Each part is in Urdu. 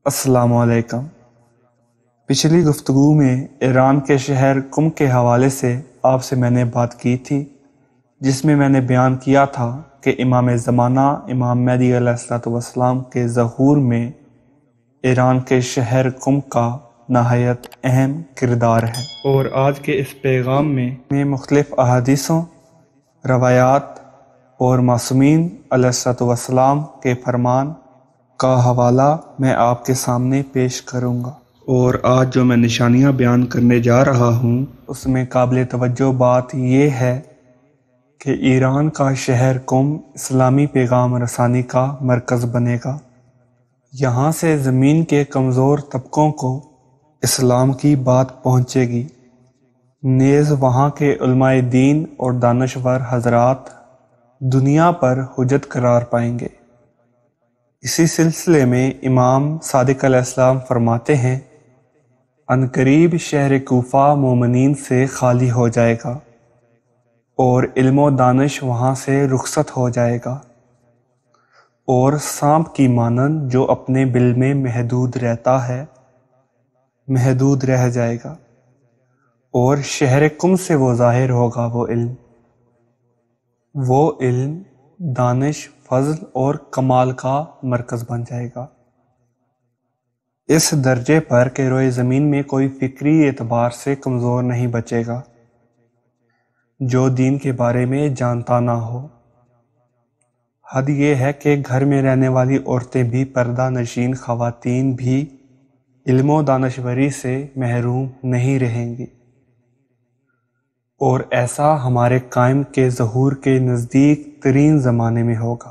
السلام علیکم۔ پچھلی گفتگو میں ایران کے شہر قم کے حوالے سے آپ سے میں نے بات کی تھی، جس میں نے بیان کیا تھا کہ امام زمانہ امام مہدی علیہ السلام کے ظہور میں ایران کے شہر قم کا نہایت اہم کردار ہے۔ اور آج کے اس پیغام میں مختلف احادیثوں، روایات اور معصومین علیہ السلام کے فرمان کا حوالہ میں آپ کے سامنے پیش کروں گا۔ اور آج جو میں نشانیاں بیان کرنے جا رہا ہوں اس میں قابل توجہ بات یہ ہے کہ ایران کا شہر قم اسلامی پیغام رسانی کا مرکز بنے گا۔ یہاں سے زمین کے کمزور طبقوں کو اسلام کی بات پہنچے گی، نیز وہاں کے علماء دین اور دانشور حضرات دنیا پر حجت قرار پائیں گے۔ اسی سلسلے میں امام صادق علیہ السلام فرماتے ہیں، عنقریب شہر کوفہ مومنین سے خالی ہو جائے گا اور علم و دانش وہاں سے رخصت ہو جائے گا، اور سانپ کی مانند جو اپنے بل میں محدود رہتا ہے محدود رہ جائے گا، اور شہر قم سے وہ ظاہر ہوگا وہ علم، دانش، فضل اور کمال کا مرکز بن جائے گا، اس درجے پر کہ روئے زمین میں کوئی فکری اعتبار سے کمزور نہیں بچے گا جو دین کے بارے میں جانتا نہ ہو۔ حد یہ ہے کہ گھر میں رہنے والی عورتیں بھی، پردہ نشین خواتین بھی علم و دانشوری سے محروم نہیں رہیں گی، اور ایسا ہمارے قائم کے ظہور کے نزدیک ترین زمانے میں ہوگا،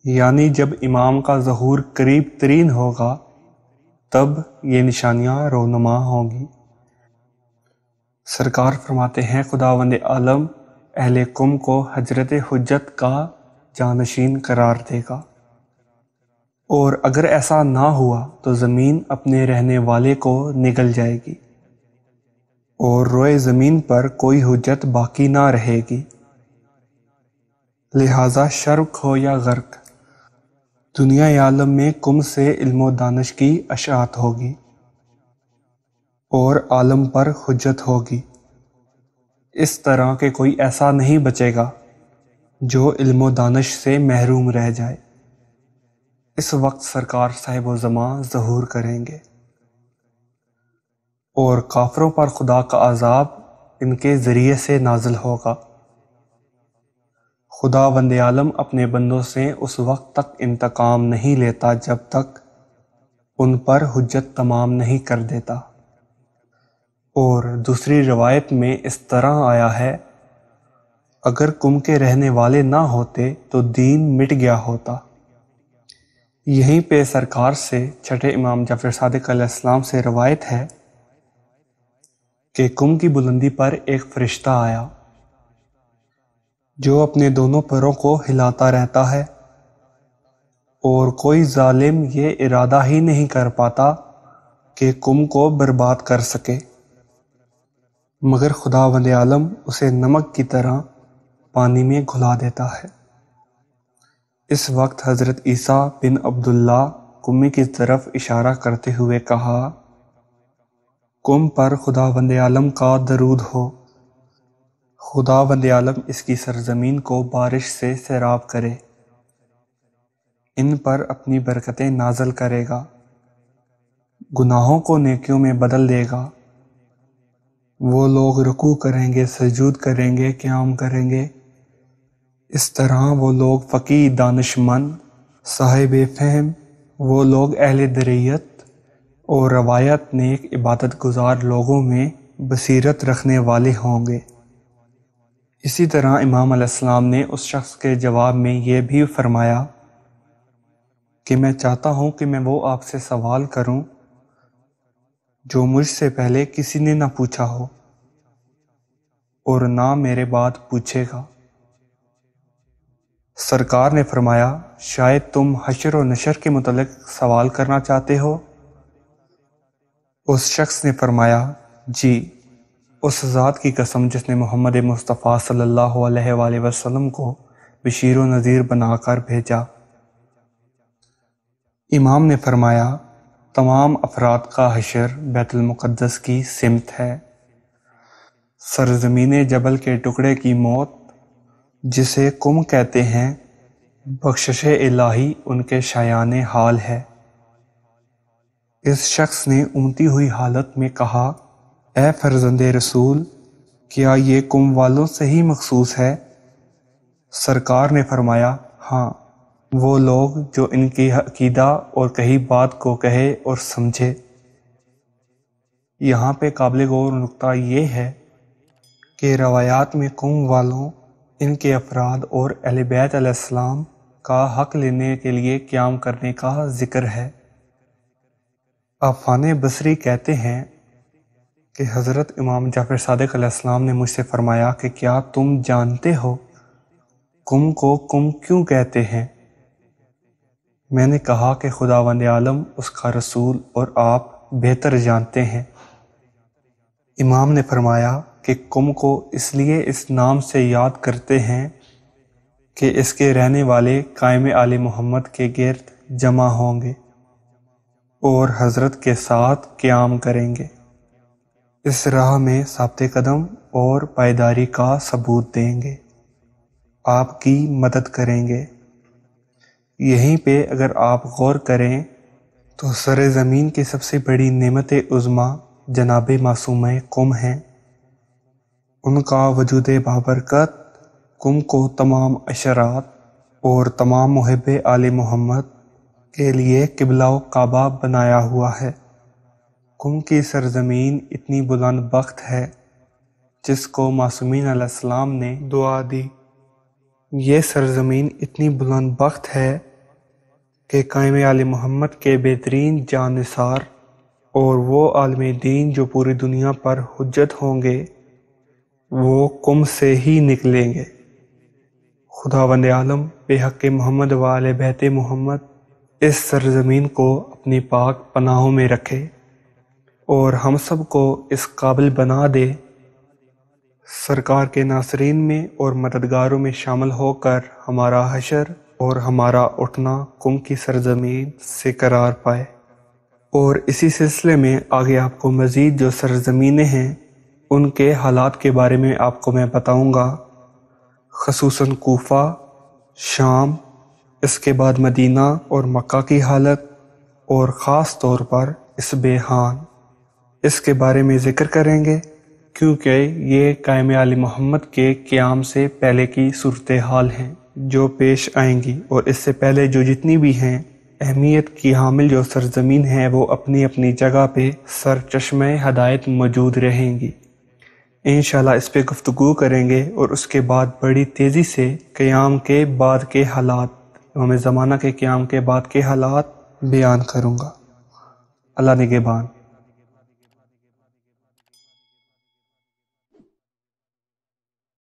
یعنی جب امام کا ظہور قریب ترین ہوگا تب یہ نشانیاں رونما ہوں گی۔ سرکار فرماتے ہیں، خداوند عالم اہل قم کو حجرت حجت کا جانشین قرار دے گا، اور اگر ایسا نہ ہوا تو زمین اپنے رہنے والے کو نگل جائے گی اور روئے زمین پر کوئی حجت باقی نہ رہے گی۔ لہٰذا شرق ہو یا غرق، دنیا عالم میں قم سے علم و دانش کی اشاعت ہوگی اور عالم پر حجت ہوگی، اس طرح کہ کوئی ایسا نہیں بچے گا جو علم و دانش سے محروم رہ جائے۔ اس وقت سرکار صاحب و زمان ظہور کریں گے اور کافروں پر خدا کا عذاب ان کے ذریعے سے نازل ہوگا۔ خداوند عالم اپنے بندوں سے اس وقت تک انتقام نہیں لیتا جب تک ان پر حجت تمام نہیں کر دیتا۔ اور دوسری روایت میں اس طرح آیا ہے، اگر قم کے رہنے والے نہ ہوتے تو دین مٹ گیا ہوتا۔ یہیں پہ سرکار سے چھٹے امام جعفر صادق علیہ السلام سے روایت ہے کہ قم کی بلندی پر ایک فرشتہ آیا جو اپنے دونوں پروں کو ہلاتا رہتا ہے، اور کوئی ظالم یہ ارادہ ہی نہیں کر پاتا کہ قم کو برباد کر سکے، مگر خداوند عالم اسے نمک کی طرح پانی میں گھلا دیتا ہے۔ اس وقت حضرت عیسیٰ بن عبداللہ قمی کی طرف اشارہ کرتے ہوئے کہا، قم پر خداوند عالم کا درود ہو، خداوند عالم اس کی سرزمین کو بارش سے سیراب کرے، ان پر اپنی برکتیں نازل کرے گا، گناہوں کو نیکیوں میں بدل دے گا، وہ لوگ رکوع کریں گے، سجود کریں گے، قیام کریں گے، اس طرح وہ لوگ فقیہ، دانش مند، صاحب فہم، وہ لوگ اہل دریت اور روایت، نیک عبادت گزار لوگوں میں بصیرت رکھنے والے ہوں گے۔ اسی طرح امام علیہ السلام نے اس شخص کے جواب میں یہ بھی فرمایا کہ میں چاہتا ہوں کہ میں وہ آپ سے سوال کروں جو مجھ سے پہلے کسی نے نہ پوچھا ہو اور نہ میرے بعد پوچھے گا۔ سرکار نے فرمایا، شاید تم حشر و نشر کے متعلق سوال کرنا چاہتے ہو؟ اس شخص نے فرمایا، جی، اس ذات کی قسم جس نے محمد مصطفیٰ صلی اللہ علیہ وآلہ وسلم کو بشیر و نذیر بنا کر بھیجا۔ امام نے فرمایا، تمام افراد کا حشر بیت المقدس کی سمت ہے۔ سرزمین جبل کے ٹکڑے کی موت، جسے قم کہتے ہیں، بخشش الہی ان کے شایان حال ہے۔ اس شخص نے امتی ہوئی حالت میں کہا، اے فرزند رسول، کیا یہ قم والوں سے ہی مخصوص ہے؟ سرکار نے فرمایا، ہاں، وہ لوگ جو ان کی عقیدہ اور کہی بات کو کہے اور سمجھے۔ یہاں پہ قابل غور نقطہ یہ ہے کہ روایات میں قوم والوں، ان کے افراد اور اہل بیت علیہ السلام کا حق لینے کے لیے قیام کرنے کا ذکر ہے۔ عفان بصری کہتے ہیں کہ حضرت امام جعفر صادق علیہ السلام نے مجھ سے فرمایا کہ کیا تم جانتے ہو قم کو قم کیوں کہتے ہیں؟ میں نے کہا کہ خداوند عالم، اس کا رسول اور آپ بہتر جانتے ہیں۔ امام نے فرمایا کہ قم کو اس لیے اس نام سے یاد کرتے ہیں کہ اس کے رہنے والے قائم آل محمد کے گرد جمع ہوں گے اور حضرت کے ساتھ قیام کریں گے، اس راہ میں ثابت قدم اور پائیداری کا ثبوت دیں گے، آپ کی مدد کریں گے۔ یہیں پہ اگر آپ غور کریں تو سر زمین کی سب سے بڑی نعمت عظمیٰ جناب معصومہ قم ہیں۔ ان کا وجود بابرکت قم کو تمام اشرات اور تمام محب آل محمد کے لیے قبلہ و کعبہ بنایا ہوا ہے۔ قم کی سرزمین اتنی بلند بخت ہے جس کو معصومین علیہ السلام نے دعا دی۔ یہ سرزمین اتنی بلند بخت ہے کہ قائم آل محمد کے بہترین جانثار اور وہ عالم دین جو پوری دنیا پر حجت ہوں گے، وہ قم سے ہی نکلیں گے۔ خداوند عالم بے حق محمد و آل بیت محمد اس سرزمین کو اپنی پاک پناہوں میں رکھے اور ہم سب کو اس قابل بنا دے سرکار کے ناصرین میں اور مددگاروں میں شامل ہو کر ہمارا حشر اور ہمارا اٹھنا قم کی سرزمین سے قرار پائے۔ اور اسی سلسلے میں آگے آپ کو مزید جو سرزمینیں ہیں ان کے حالات کے بارے میں آپ کو میں بتاؤں گا، خصوصاً کوفہ، شام، اس کے بعد مدینہ اور مکہ کی حالت، اور خاص طور پر اصبہان، اس کے بارے میں ذکر کریں گے کیونکہ یہ قائم آل محمد کے قیام سے پہلے کی صورتحال ہیں جو پیش آئیں گی، اور اس سے پہلے جو جتنی بھی ہیں اہمیت کی حامل جو سرزمین ہیں وہ اپنی اپنی جگہ پہ سرچشمہ ہدایت موجود رہیں گی۔ انشاءاللہ اس پہ گفتگو کریں گے اور اس کے بعد بڑی تیزی سے قیام کے بعد کے حالات، امام زمانہ کے قیام کے بعد کے حالات بیان کروں گا۔ اللہ نگہبان۔